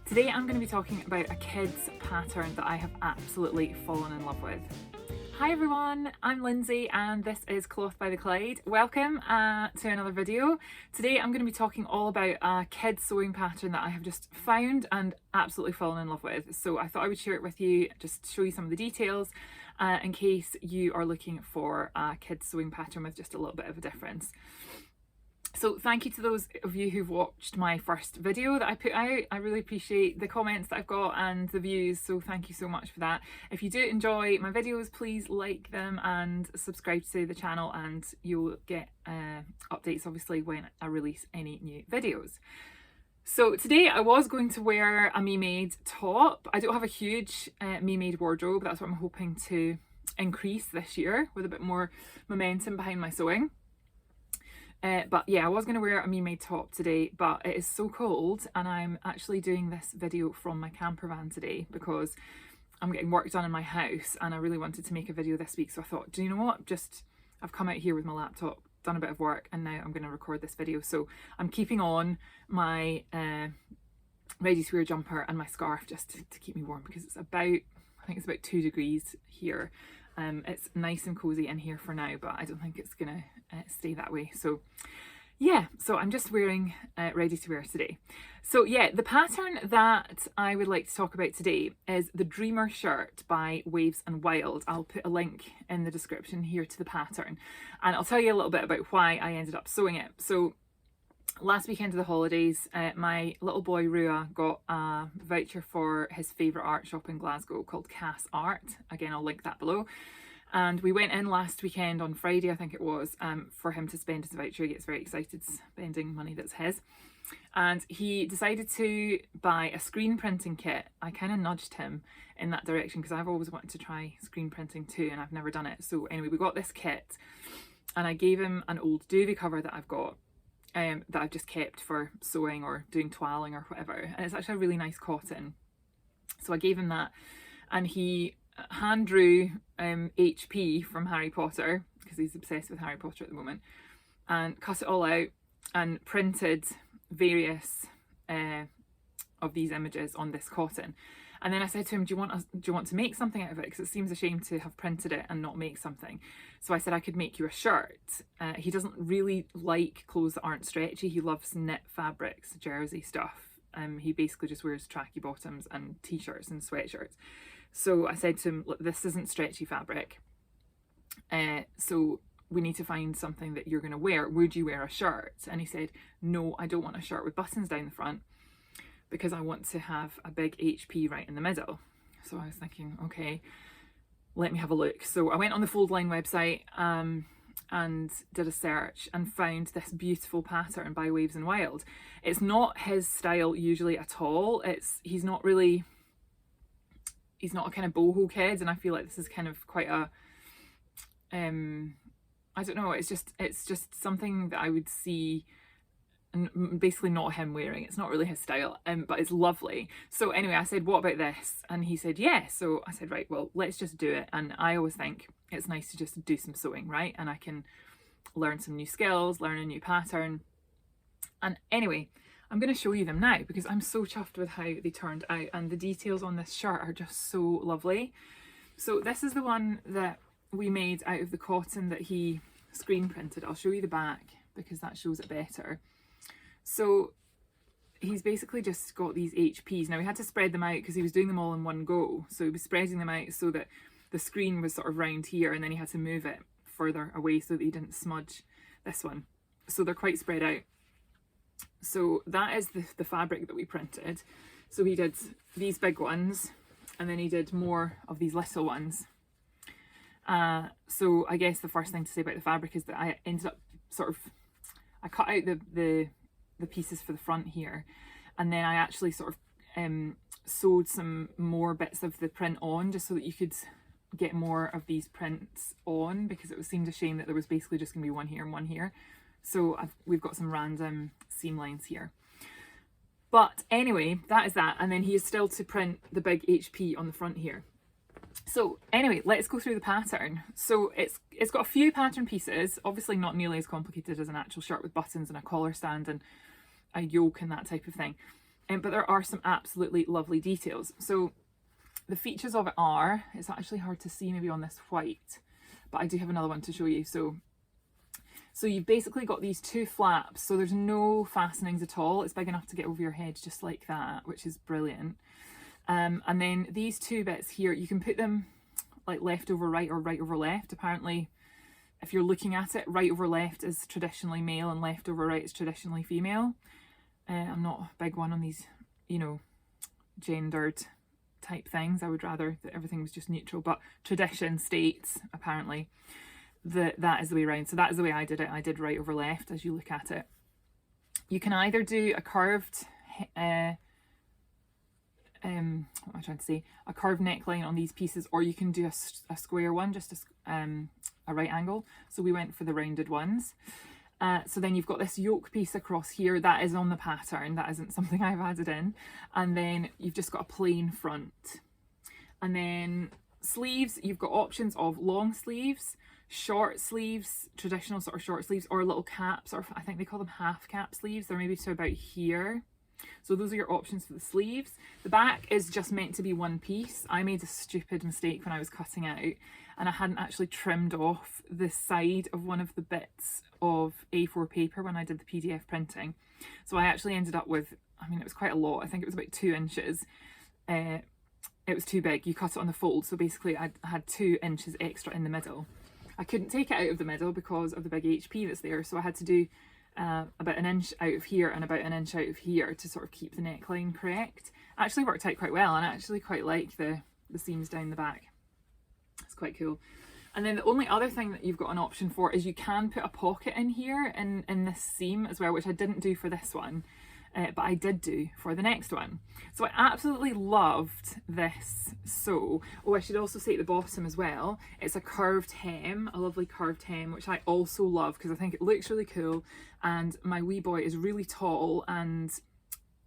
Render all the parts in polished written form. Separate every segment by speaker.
Speaker 1: Today I'm going to be talking about a kids pattern that I have absolutely fallen in love with. Hi everyone, I'm Lindsay and this is Cloth by the Clyde. Welcome to another video. Today I'm going to be talking all about a kids sewing pattern that I have just found and absolutely fallen in love with. So I thought I would share it with you, just show you some of the details in case you are looking for a kids sewing pattern with just a little bit of a difference. So thank you to those of you who've watched my first video that I put out. I really appreciate the comments that I've got and the views, so thank you so much for that. If you do enjoy my videos, please like them and subscribe to the channel and you'll get updates obviously when I release any new videos. So today I was going to wear a Me Made top. I don't have a huge Me Made wardrobe. That's what I'm hoping to increase this year with a bit more momentum behind my sewing. But yeah, I was going to wear a Me Made top today, but it is so cold and I'm actually doing this video from my camper van today because I'm getting work done in my house and I really wanted to make a video this week. So I thought, do you know what? I've come out here with my laptop, done a bit of work, and now I'm going to record this video. So I'm keeping on my ready to wear jumper and my scarf just to keep me warm because I think it's about 2 degrees here. It's nice and cozy in here for now, but I don't think it's gonna stay that way. So yeah, so I'm just wearing ready to wear today. So yeah, the pattern that I would like to talk about today is the Dreamer shirt by Waves and Wild. I'll put a link in the description here to the pattern and I'll tell you a little bit about why I ended up sewing it. So last weekend of the holidays, my little boy Rua got a voucher for his favourite art shop in Glasgow called Cass Art. Again, I'll link that below. And we went in last weekend on Friday, I think it was, for him to spend his voucher. He gets very excited spending money that's his. And he decided to buy a screen printing kit. I kind of nudged him in that direction because I've always wanted to try screen printing too and I've never done it. So anyway, we got this kit and I gave him an old duvet cover that I've got. That I've just kept for sewing or doing toiling or whatever, and it's actually a really nice cotton. So I gave him that and he hand drew HP from Harry Potter because he's obsessed with Harry Potter at the moment, and cut it all out and printed various of these images on this cotton. And then I said to him, do you want to make something out of it? Because it seems a shame to have printed it and not make something. So I said I could make you a shirt. He doesn't really like clothes that aren't stretchy. He loves knit fabrics, jersey stuff. He basically just wears tracky bottoms and t-shirts and sweatshirts. So I said to him, look, this isn't stretchy fabric. So we need to find something that you're going to wear. Would you wear a shirt? And he said, no, I don't want a shirt with buttons down the front, because I want to have a big HP right in the middle. So I was thinking, okay, let me have a look. So I went on the Foldline website and did a search and found this beautiful pattern by Waves and Wild. It's not his style usually at all. He's not a kind of boho kid, and I feel like this is kind of quite a I don't know, it's just something that I would see and basically not him wearing. It's not really his style, but it's lovely. So anyway, I said, what about this? And he said, yeah. So I said, right, well, let's just do it. And I always think it's nice to just do some sewing, right? And I can learn some new skills, learn a new pattern. And anyway, I'm going to show you them now because I'm so chuffed with how they turned out, and the details on this shirt are just so lovely. So this is the one that we made out of the cotton that he screen printed. I'll show you the back because that shows it better. So he's basically just got these HPs. Now we had to spread them out because he was doing them all in one go. So he was spreading them out so that the screen was sort of round here, and then he had to move it further away so that he didn't smudge this one. So they're quite spread out. So that is the fabric that we printed. So he did these big ones and then he did more of these little ones. So I guess the first thing to say about the fabric is that I ended up I cut out the pieces for the front here, and then I actually sort of sewed some more bits of the print on just so that you could get more of these prints on, because it seemed a shame that there was basically just going to be one here and one here. So we've got some random seam lines here. But anyway, that is that, and then he is still to print the big HP on the front here. So anyway, let's go through the pattern. So it's got a few pattern pieces, obviously not nearly as complicated as an actual shirt with buttons and a collar stand and a yoke and that type of thing. but there are some absolutely lovely details. So the features of it are, it's actually hard to see maybe on this white, but I do have another one to show you. So you've basically got these two flaps, so there's no fastenings at all. It's big enough to get over your head just like that, which is brilliant. And then these two bits here, you can put them like left over right or right over left. Apparently, if you're looking at it, right over left is traditionally male and left over right is traditionally female. I'm not a big one on these, you know, gendered type things. I would rather that everything was just neutral, but tradition states apparently that is the way around. So that is the way I did it. I did right over left as you look at it. You can either do a curved what am I trying to say? A curved neckline on these pieces, or you can do a square one, just a right angle. So we went for the rounded ones. So then you've got this yoke piece across here that is on the pattern, that isn't something I've added in. And then you've just got a plain front. And then sleeves, you've got options of long sleeves, short sleeves, traditional sort of short sleeves, or little caps, or I think they call them half cap sleeves. They're maybe to about here. So those are your options for the sleeves. The back is just meant to be one piece. I made a stupid mistake when I was cutting out, and I hadn't actually trimmed off the side of one of the bits of A4 paper when I did the PDF printing. So I actually ended up with, I mean, it was quite a lot. I think it was about 2 inches. It was too big. You cut it on the fold. So basically I had 2 inches extra in the middle. I couldn't take it out of the middle because of the big HP that's there. So I had to do about 1 inch out of here and about 1 inch out of here to sort of keep the neckline correct. Actually worked out quite well, and I actually quite like the seams down the back. It's quite cool. And then the only other thing that you've got an option for is you can put a pocket in here in this seam as well, which I didn't do for this one, but I did do for the next one. So I absolutely loved this. So, oh, I should also say at the bottom as well, it's a curved hem, a lovely curved hem, which I also love because I think it looks really cool. And my wee boy is really tall, and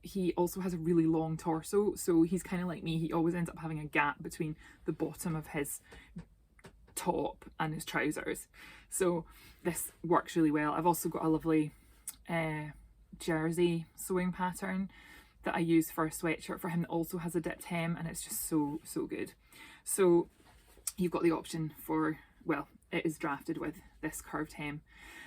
Speaker 1: he also has a really long torso, so he's kind of like me. He always ends up having a gap between the bottom of his top and his trousers, so this works really well. I've also got a lovely jersey sewing pattern that I use for a sweatshirt for him that also has a dipped hem, and it's just so good. So you've got the option for, well, it is drafted with this curved hem.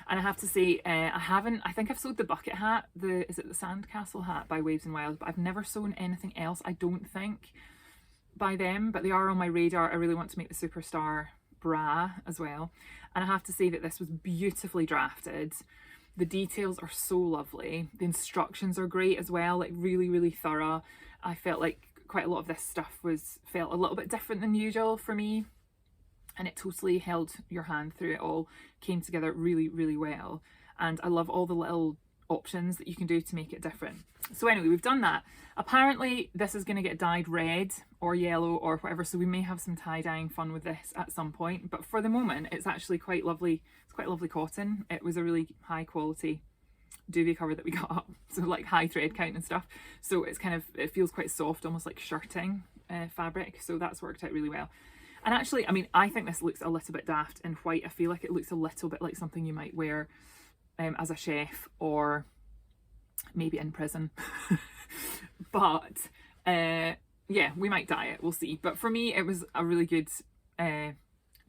Speaker 1: And I have to say, I think I've sewed the bucket hat, is it the Sandcastle hat by Waves and Wild, but I've never sewn anything else, I don't think, by them, but they are on my radar. I really want to make the Superstar bra as well. And I have to say that this was beautifully drafted. The details are so lovely. The instructions are great as well, like really thorough. I felt like quite a lot of this stuff felt a little bit different than usual for me, and it totally held your hand through it all, came together really well. And I love all the little options that you can do to make it different. So anyway, we've done that. Apparently this is going to get dyed red or yellow or whatever, so we may have some tie-dyeing fun with this at some point, but for the moment it's actually quite lovely. It's quite lovely cotton. It was a really high quality duvet cover that we got up, so like high thread count and stuff, so it's kind of, it feels quite soft, almost like shirting fabric, so that's worked out really well. And actually, I mean, I think this looks a little bit daft in white. I feel like it looks a little bit like something you might wear as a chef, or maybe in prison. But yeah, we might dye it, we'll see. But for me, it was a really good,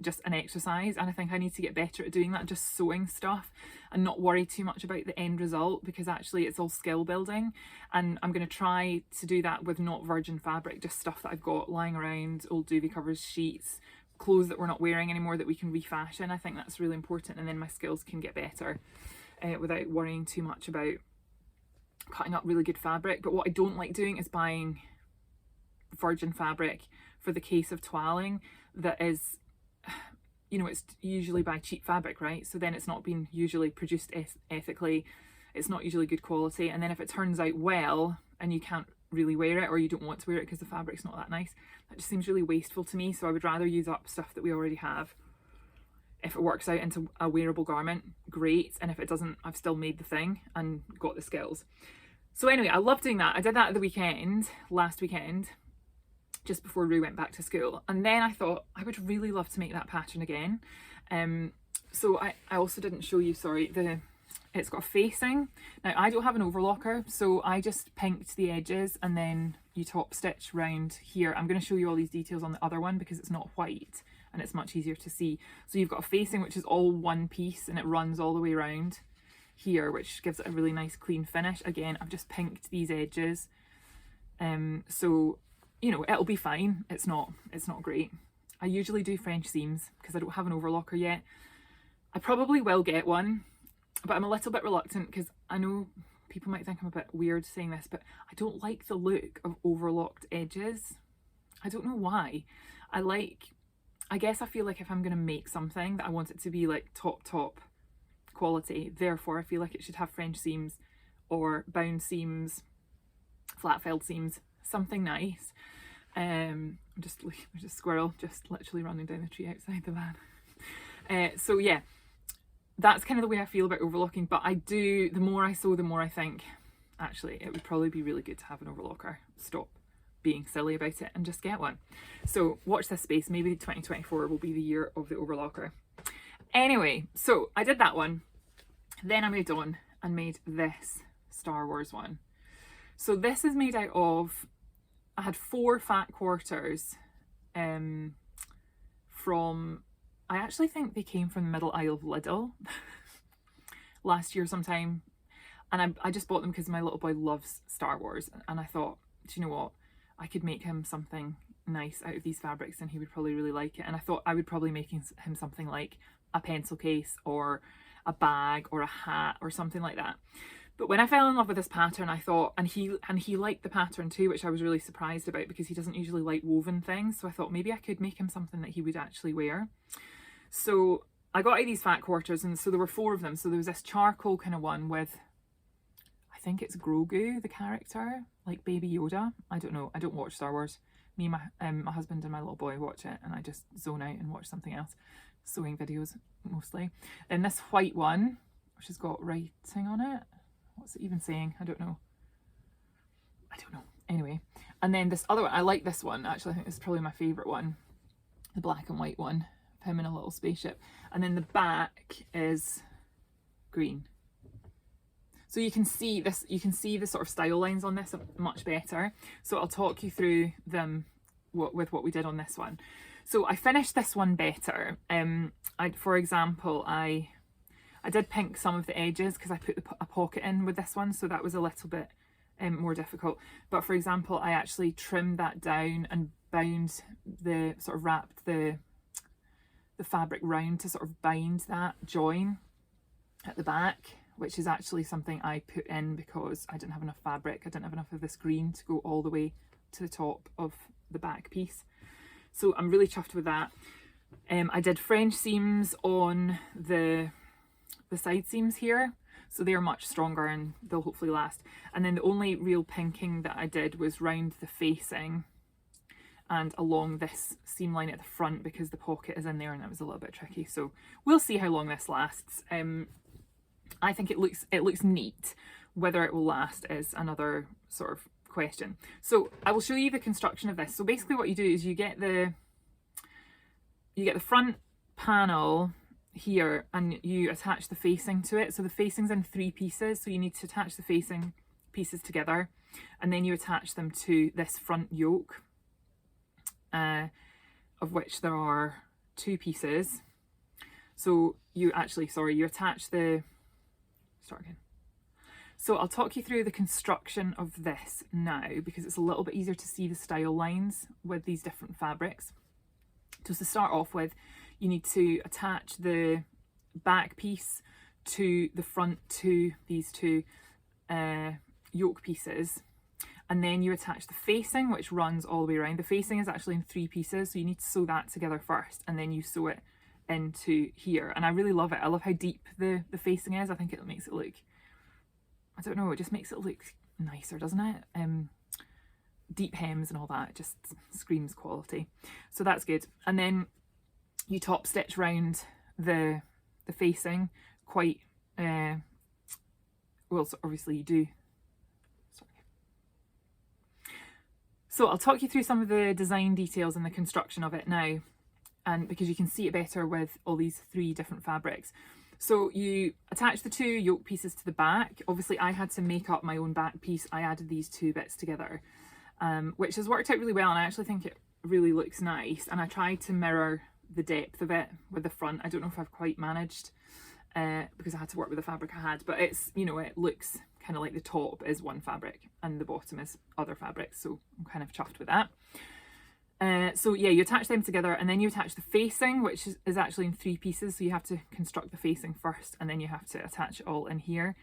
Speaker 1: just an exercise, and I think I need to get better at doing that, just sewing stuff and not worry too much about the end result, because actually it's all skill building, and I'm going to try to do that with not virgin fabric, just stuff that I've got lying around, old duvet covers, sheets, clothes that we're not wearing anymore that we can refashion. I think that's really important, and then my skills can get better without worrying too much about cutting up really good fabric. But what I don't like doing is buying virgin fabric for the case of toiling that is, you know, it's usually by cheap fabric, right? So then it's not been usually produced ethically, it's not usually good quality, and then if it turns out well and you can't really wear it, or you don't want to wear it because the fabric's not that nice, that just seems really wasteful to me. So I would rather use up stuff that we already have. If it works out into a wearable garment, great, and if it doesn't, I've still made the thing and got the skills. So anyway, I love doing that. I did that at the weekend, last weekend, just before Rue went back to school, and then I thought I would really love to make that pattern again. So I also didn't show you, sorry, the it's got a facing. Now I don't have an overlocker, so I just pinked the edges and then you top stitch round here. I'm going to show you all these details on the other one because it's not white and it's much easier to see. So you've got a facing which is all one piece and it runs all the way around here, which gives it a really nice clean finish. Again, I've just pinked these edges, so you know, it'll be fine. It's not great. I usually do French seams because I don't have an overlocker yet. I probably will get one, but I'm a little bit reluctant because I know people might think I'm a bit weird saying this, but I don't like the look of overlocked edges. I don't know why. I guess I feel like if I'm going to make something that I want it to be like top quality, therefore I feel like it should have French seams or bound seams, flat felled seams, something nice. There's a squirrel just literally running down the tree outside the van. So yeah, that's kind of the way I feel about overlocking, but the more I sew, the more I think, actually, it would probably be really good to have an overlocker. Stop being silly about it and just get one. So watch this space, maybe 2024 will be the year of the overlocker. Anyway, so I did that one, then I moved on and made this Star Wars one. So this is made out of, I had 4 fat quarters from, I actually think they came from the middle aisle of Lidl last year sometime, and I just bought them because my little boy loves Star Wars, and I thought, do you know what, I could make him something nice out of these fabrics and he would probably really like it. And I thought I would probably make him something like a pencil case or a bag or a hat or something like that. But when I fell in love with this pattern, I thought, and he liked the pattern too, which I was really surprised about because he doesn't usually like woven things. So I thought maybe I could make him something that he would actually wear. So I got out these fat quarters, and so there were 4 of them. So there was this charcoal kind of one with, I think it's Grogu, the character, like Baby Yoda. I don't know. I don't watch Star Wars. Me, my husband and my little boy watch it, and I just zone out and watch something else. Sewing videos mostly. Then this white one, which has got writing on it. What's it even saying? I don't know. Anyway, and then this other one, I like this one actually. I think this is probably my favourite one, the black and white one, of him in a little spaceship. And then the back is green. So you can see this, you can see the sort of style lines on this much better. So I'll talk you through them with what we did on this one. So I finished this one better. For example, I did pink some of the edges because I put a pocket in with this one, so that was a little bit more difficult. But for example, I actually trimmed that down and bound wrapped the fabric round to sort of bind that join at the back, which is actually something I put in because I didn't have enough fabric. I didn't have enough of this green to go all the way to the top of the back piece. So I'm really chuffed with that. I did French seams on the side seams here, so they're much stronger and they'll hopefully last. And then the only real pinking that I did was round the facing and along this seam line at the front because the pocket is in there and it was a little bit tricky. So we'll see how long this lasts. I think it looks neat. Whether it will last is another sort of question. So I will show you the construction of this. So basically what you do is you get the front panel here and you attach the facing to it. So the facing's in 3 pieces, so you need to attach the facing pieces together and then you attach them to this front yoke, of which there are 2 pieces. So you attach the, start again. So I'll talk you through the construction of this now because it's a little bit easier to see the style lines with these different fabrics. So to start off with, you need to attach the back piece to the front to these 2 yoke pieces, and then you attach the facing, which runs all the way around. The facing is actually in 3 pieces, so you need to sew that together first and then you sew it into here. And I really love it. I love how deep the facing is. I think it makes it look, I don't know, it just makes it look nicer, doesn't it? Deep hems and all that, it just screams quality. So that's good. And then you top stitch round the facing quite well. So obviously you do. Sorry. So I'll talk you through some of the design details and the construction of it now, and because you can see it better with all these 3 different fabrics. So you attach the two yoke pieces to the back. Obviously I had to make up my own back piece. I added these two bits together, which has worked out really well, and I actually think it really looks nice. And I tried to mirror the depth of it with the front. I don't know if I've quite managed, because I had to work with the fabric I had, but it's, you know, it looks kind of like the top is one fabric and the bottom is other fabric, so I'm kind of chuffed with that. So yeah, you attach them together, and then you attach the facing, which is actually in 3 pieces. So you have to construct the facing first, and then you have to attach it all in here.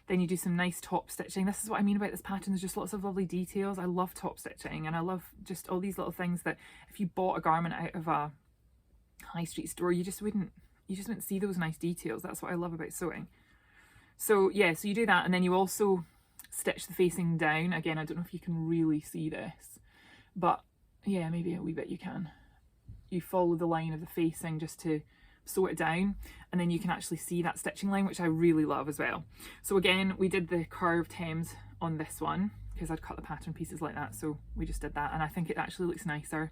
Speaker 1: Then you do some nice top stitching. This is what I mean about this pattern. There's just lots of lovely details. I love top stitching, and I love just all these little things that if you bought a garment out of a high street store, you just wouldn't see those nice details. That's what I love about sewing. So yeah, so you do that, and then you also stitch the facing down. Again, I don't know if you can really see this, but yeah, maybe a wee bit you can. You follow the line of the facing just to sew it down, and then you can actually see that stitching line, which I really love as well. So again, we did the curved hems on this one because I'd cut the pattern pieces like that, so we just did that, and I think it actually looks nicer.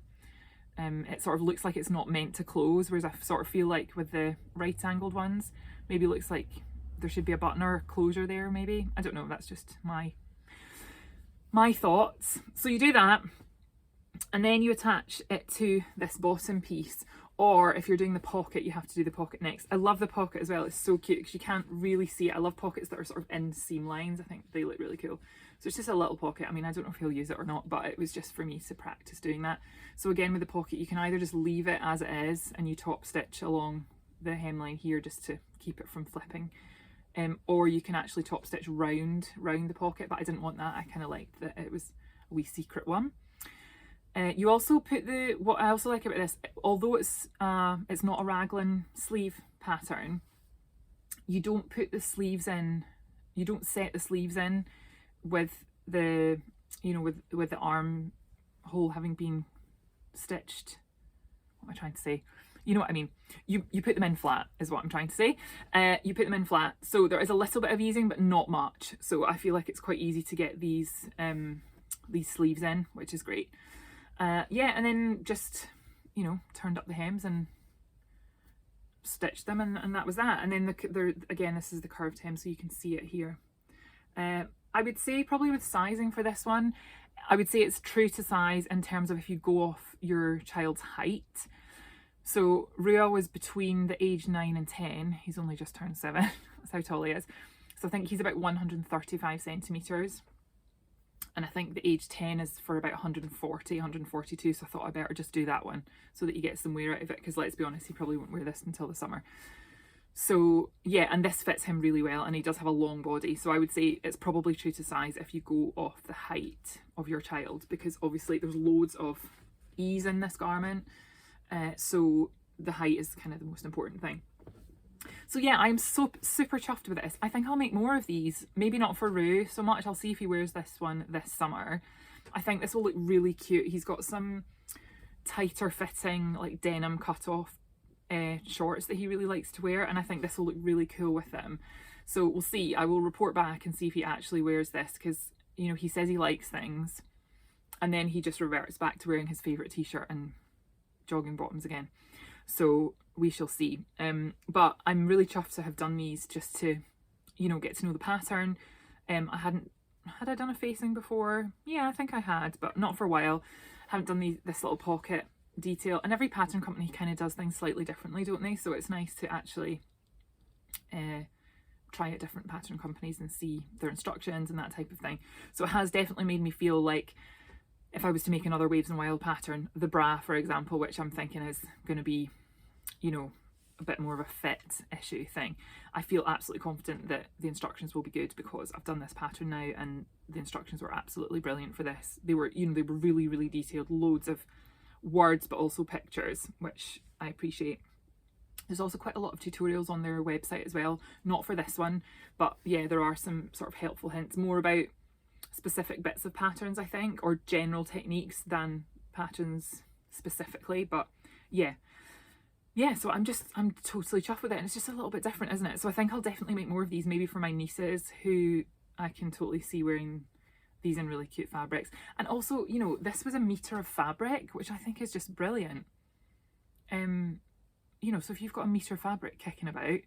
Speaker 1: It sort of looks like it's not meant to close, whereas I sort of feel like with the right angled ones, maybe looks like there should be a button or a closure there maybe. I don't know, that's just my thoughts. So you do that, and then you attach it to this bottom piece, or if you're doing the pocket, you have to do the pocket next. I love the pocket as well. It's so cute because you can't really see it. I love pockets that are sort of in seam lines. I think they look really cool. So it's just a little pocket. I mean, I don't know if he'll use it or not, but it was just for me to practice doing that. So again, with the pocket, you can either just leave it as it is and you top stitch along the hemline here just to keep it from flipping, or you can actually top stitch round the pocket, but I didn't want that. I kind of liked that it was a wee secret one. You also put what I also like about this, although it's not a raglan sleeve pattern, you don't put the sleeves in, you don't set the sleeves in with the, you know, with the arm hole having been stitched. What am I trying to say? You know what I mean. You put them in flat is what I'm trying to say. You put them in flat, so there is a little bit of easing, but not much. So I feel like it's quite easy to get these sleeves in, which is great. Yeah, and then just, you know, turned up the hems and stitched them, and that was that. And then again, this is the curved hem, so you can see it here. I would say probably with sizing for this one, I would say it's true to size in terms of if you go off your child's height. So Rua was between the age 9 and 10. He's only just turned 7. That's how tall he is. So I think he's about 135 centimetres. And I think the age 10 is for about 140, 142. So I thought I better just do that one so that you get some wear out of it. Because let's be honest, he probably won't wear this until the summer. So yeah, and this fits him really well, and he does have a long body. So I would say it's probably true to size if you go off the height of your child, because obviously there's loads of ease in this garment. So the height is kind of the most important thing. So yeah, I'm super chuffed with this. I think I'll make more of these. Maybe not for Rue so much. I'll see if he wears this one this summer. I think this will look really cute. He's got some tighter fitting, like denim cut off shorts that he really likes to wear, and I think this will look really cool with them. So we'll see. I will report back and see if he actually wears this, because, you know, he says he likes things and then he just reverts back to wearing his favourite t-shirt and jogging bottoms again. So we shall see. But I'm really chuffed to have done these just to, you know, get to know the pattern. Had I done a facing before? Yeah, I think I had, but not for a while. Haven't done this little pocket detail, and every pattern company kind of does things slightly differently, don't they? So it's nice to actually try at different pattern companies and see their instructions and that type of thing. So it has definitely made me feel like if I was to make another Waves and Wild pattern, the bra, for example, which I'm thinking is going to be, you know, a bit more of a fit issue thing, I feel absolutely confident that the instructions will be good, because I've done this pattern now and the instructions were absolutely brilliant for this. They were, you know, they were really, really detailed, loads of words but also pictures, which I appreciate. There's also quite a lot of tutorials on their website as well, not for this one, but yeah, there are some sort of helpful hints more about specific bits of patterns, I think, or general techniques than patterns specifically. But yeah, so I'm totally chuffed with it, and it's just a little bit different, isn't it? So I think I'll definitely make more of these, maybe for my nieces, who I can totally see wearing these in really cute fabrics. And also, you know, this was a metre of fabric, which I think is just brilliant. You know, so if you've got a metre of fabric kicking about,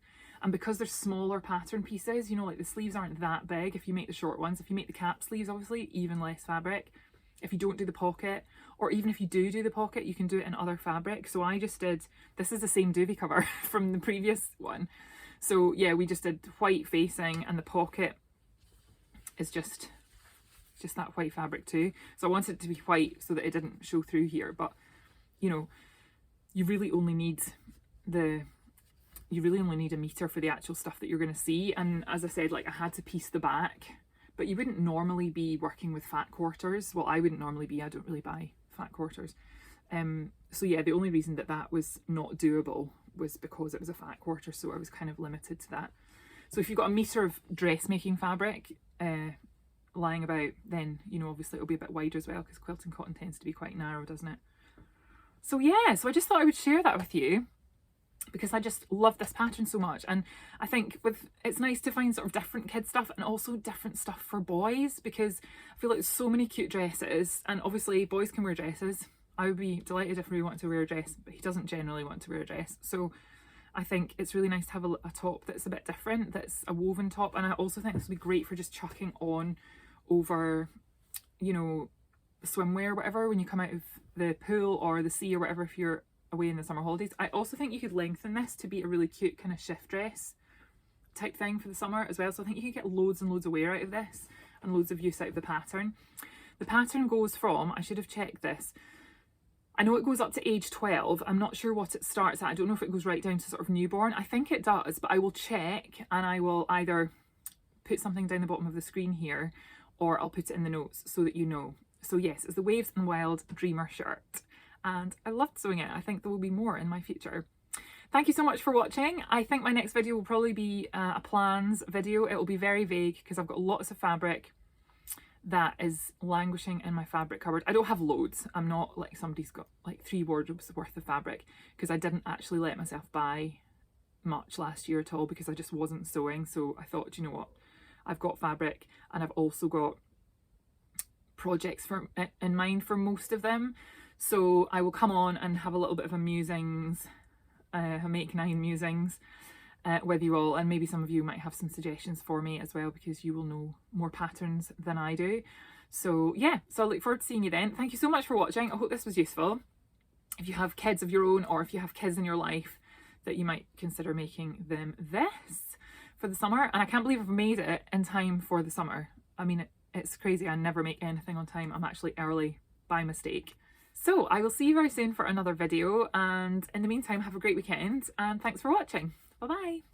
Speaker 1: And because they're smaller pattern pieces, you know, like the sleeves aren't that big if you make the short ones. If you make the cap sleeves, obviously, even less fabric. If you don't do the pocket, or even if you do the pocket, you can do it in other fabric. So I just did, this is the same doobie cover from the previous one. So yeah, we just did white facing, and the pocket is just that white fabric too. So I wanted it to be white so that it didn't show through here. But you know, you really only need a meter for the actual stuff that you're going to see. And as I said, like, I had to piece the back, but you wouldn't normally be working with fat quarters. Well, I wouldn't normally be, I don't really buy fat quarters. So yeah, the only reason that was not doable was because it was a fat quarter, so I was kind of limited to that. So if you've got a meter of dressmaking fabric lying about, then, you know, obviously it'll be a bit wider as well, because quilting cotton tends to be quite narrow, doesn't it? So yeah, so I just thought I would share that with you, because I just love this pattern so much. And I think it's nice to find sort of different kid stuff and also different stuff for boys, because I feel like there's so many cute dresses, and obviously boys can wear dresses. I would be delighted if Rui wanted to wear a dress, but he doesn't generally want to wear a dress. So I think it's really nice to have a top that's a bit different, that's a woven top. And I also think this would be great for just chucking on over, you know, swimwear or whatever when you come out of the pool or the sea or whatever, if you're away in the summer holidays. I also think you could lengthen this to be a really cute kind of shift dress type thing for the summer as well. So I think you could get loads and loads of wear out of this and loads of use out of the pattern. The pattern goes from, I should have checked this, I know it goes up to age 12. I'm not sure what it starts at. I don't know if it goes right down to sort of newborn. I think it does, but I will check, and I will either put something down the bottom of the screen here, or I'll put it in the notes so that you know. So yes, it's the Waves and Wild Dreamer shirt, and I loved sewing it. I think there will be more in my future. Thank you so much for watching. I think my next video will probably be a plans video. It will be very vague because I've got lots of fabric that is languishing in my fabric cupboard. I don't have loads. I'm not like somebody's got like 3 wardrobes worth of fabric, because I didn't actually let myself buy much last year at all because I just wasn't sewing. So I thought, you know what, I've got fabric, and I've also got projects in mind for most of them. So I will come on and have a little bit of a musings, a make 9 musings with you all, and maybe some of you might have some suggestions for me as well, because you will know more patterns than I do. So yeah, so I look forward to seeing you then. Thank you so much for watching. I hope this was useful. If you have kids of your own, or if you have kids in your life, that you might consider making them this for the summer. And I can't believe I've made it in time for the summer. I mean, it's crazy. I never make anything on time. I'm actually early by mistake. So I will see you very soon for another video, and in the meantime, have a great weekend, and thanks for watching. Bye bye.